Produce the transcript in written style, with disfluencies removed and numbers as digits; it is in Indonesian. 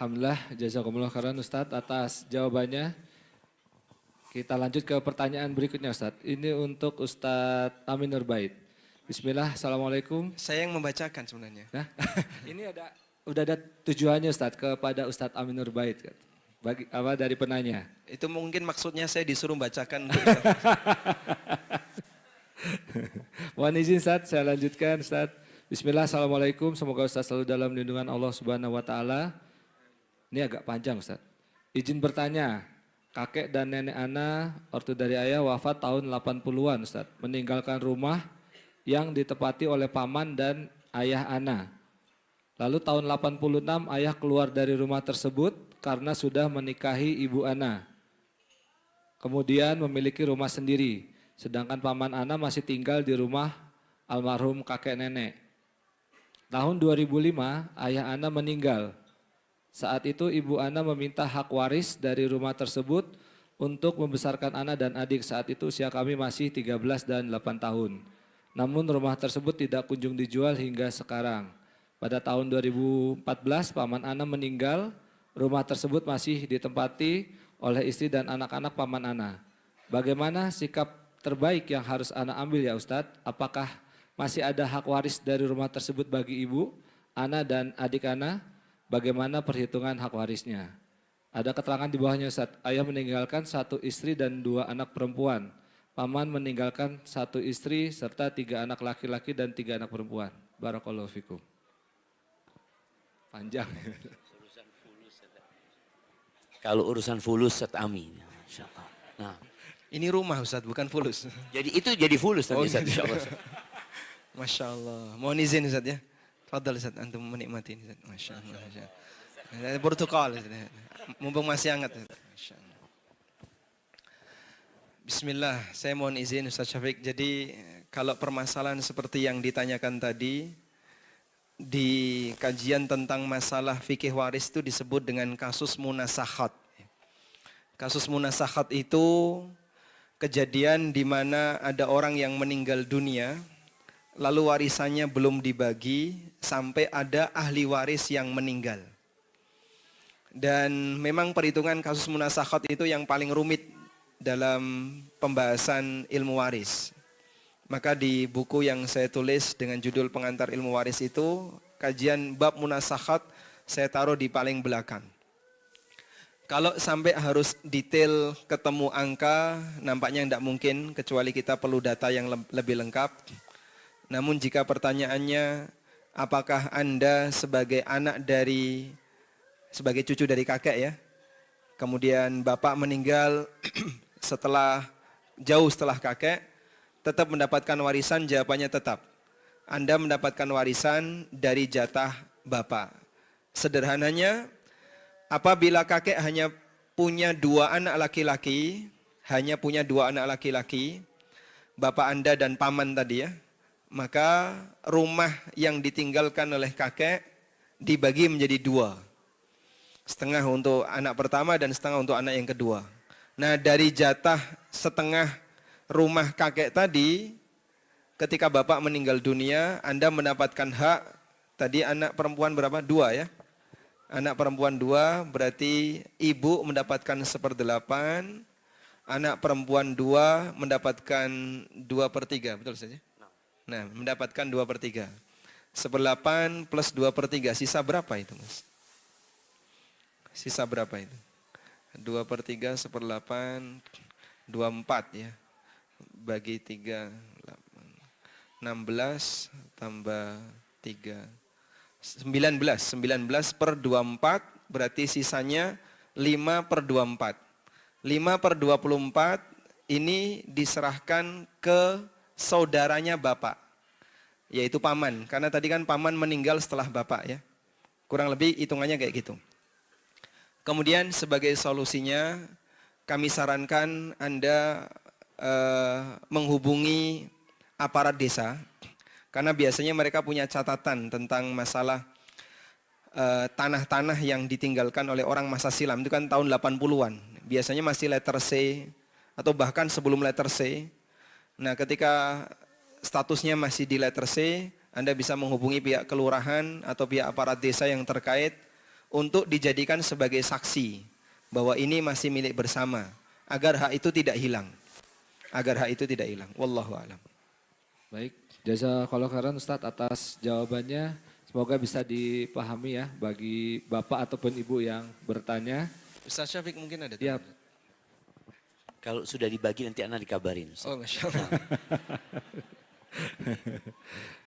Alhamdulillah, jazakumullah khairan Ustadz atas jawabannya. Kita lanjut ke pertanyaan berikutnya Ustadz. Ini untuk Ustadz Amin Nurbait. Bismillah, Assalamualaikum. Saya yang membacakan sebenarnya. Nah, ini udah ada tujuannya Ustadz kepada Ustadz Amin Nurbait. Bagi apa dari penanya? Itu mungkin maksudnya saya disuruh bacakan. Mohon izin Ustadz, saya lanjutkan Ustadz. Bismillah, Assalamualaikum. Semoga Ustadz selalu dalam lindungan Allah Subhanahu wa Ta'ala. Ini agak panjang Ustadz. Izin bertanya, kakek dan nenek ana, ortu dari ayah wafat tahun 80-an Ustadz. Meninggalkan rumah yang ditepati oleh paman dan ayah ana. Lalu tahun 86 ayah keluar dari rumah tersebut karena sudah menikahi ibu ana. Kemudian memiliki rumah sendiri. Sedangkan paman ana masih tinggal di rumah almarhum kakek nenek. Tahun 2005 ayah ana meninggal. Saat itu ibu ana meminta hak waris dari rumah tersebut untuk membesarkan ana dan adik. Saat itu usia kami masih 13 dan 8 tahun. Namun rumah tersebut tidak kunjung dijual hingga sekarang. Pada tahun 2014 paman ana meninggal, rumah tersebut masih ditempati oleh istri dan anak-anak paman ana. Bagaimana sikap terbaik yang harus ana ambil ya Ustadz? Apakah masih ada hak waris dari rumah tersebut bagi ibu, ana dan adik ana? Bagaimana perhitungan hak warisnya? Ada keterangan di bawahnya Ustadz, ayah meninggalkan 1 istri dan 2 anak perempuan. Paman meninggalkan 1 istri serta 3 anak laki-laki dan 3 anak perempuan. Barakallahu fikum. Panjang. Kalau urusan fulus Ustaz Amin. Nah, Ini rumah Ustadz, bukan fulus. jadi itu jadi fulus tadi Ustaz, gitu. insyaallah. Masya Allah. Mohon izin Ustadz ya. Fadal Ustadz, antum menikmati ini Ustadz. Masya Allah. Masya Allah. Protokol Ustadz. Mumpung masih hangat Ustadz. Masya Allah. Bismillah, saya mohon izin Ustadz Syafiq. Jadi kalau permasalahan seperti yang ditanyakan tadi, di kajian tentang masalah fikih waris itu disebut dengan kasus munasakhat. Kasus munasakhat itu kejadian di mana ada orang yang meninggal dunia, lalu warisannya belum dibagi sampai ada ahli waris yang meninggal. Dan memang perhitungan kasus munasakhat itu yang paling rumit dalam pembahasan ilmu waris. Maka di buku yang saya tulis dengan judul Pengantar Ilmu Waris itu, kajian bab munasakhat saya taruh di paling belakang. Kalau sampai harus detail ketemu angka, nampaknya tidak mungkin kecuali kita perlu data yang lebih lengkap. Namun jika pertanyaannya, apakah Anda sebagai cucu dari kakek ya, kemudian bapak meninggal jauh setelah kakek, tetap mendapatkan warisan? Jawabannya tetap. Anda mendapatkan warisan dari jatah bapak. Sederhananya, apabila kakek hanya punya 2 anak laki-laki, bapak Anda dan paman tadi ya, maka rumah yang ditinggalkan oleh kakek dibagi menjadi 2. Setengah untuk anak pertama dan setengah untuk anak yang kedua. Nah, dari jatah setengah rumah kakek tadi, ketika bapak meninggal dunia, Anda mendapatkan hak, tadi anak perempuan berapa? 2 ya. Anak perempuan 2, berarti ibu mendapatkan 1/8, anak perempuan 2 mendapatkan 2/3, betul saja? Nah, mendapatkan 2/3. 1/8 plus 2/3, sisa berapa itu Mas? Sisa berapa itu? 2/3, 1/8, 24 ya. Bagi 3, 16 tambah 3, 19 per 24, berarti sisanya 5/24. 5/24 ini diserahkan ke saudaranya bapak, yaitu paman. Karena tadi kan paman meninggal setelah bapak ya. Kurang lebih hitungannya kayak gitu. Kemudian sebagai solusinya, kami sarankan Anda menghubungi aparat desa, karena biasanya mereka punya catatan tentang masalah tanah-tanah yang ditinggalkan oleh orang masa silam. Itu kan tahun 80-an, biasanya masih letter C atau bahkan sebelum letter C. Nah, ketika statusnya masih di letter C, Anda bisa menghubungi pihak kelurahan atau pihak aparat desa yang terkait untuk dijadikan sebagai saksi bahwa ini masih milik bersama agar hak itu tidak hilang. Agar hak itu tidak hilang. Wallahu a'lam. Baik, jazakallahu khairan Ustadz atas jawabannya. Semoga bisa dipahami ya bagi Bapak ataupun Ibu yang bertanya. Ustaz Syafiq mungkin ada? Ya, Kalau sudah dibagi nanti anak dikabarin. Ustaz. Oh, Masya Allah.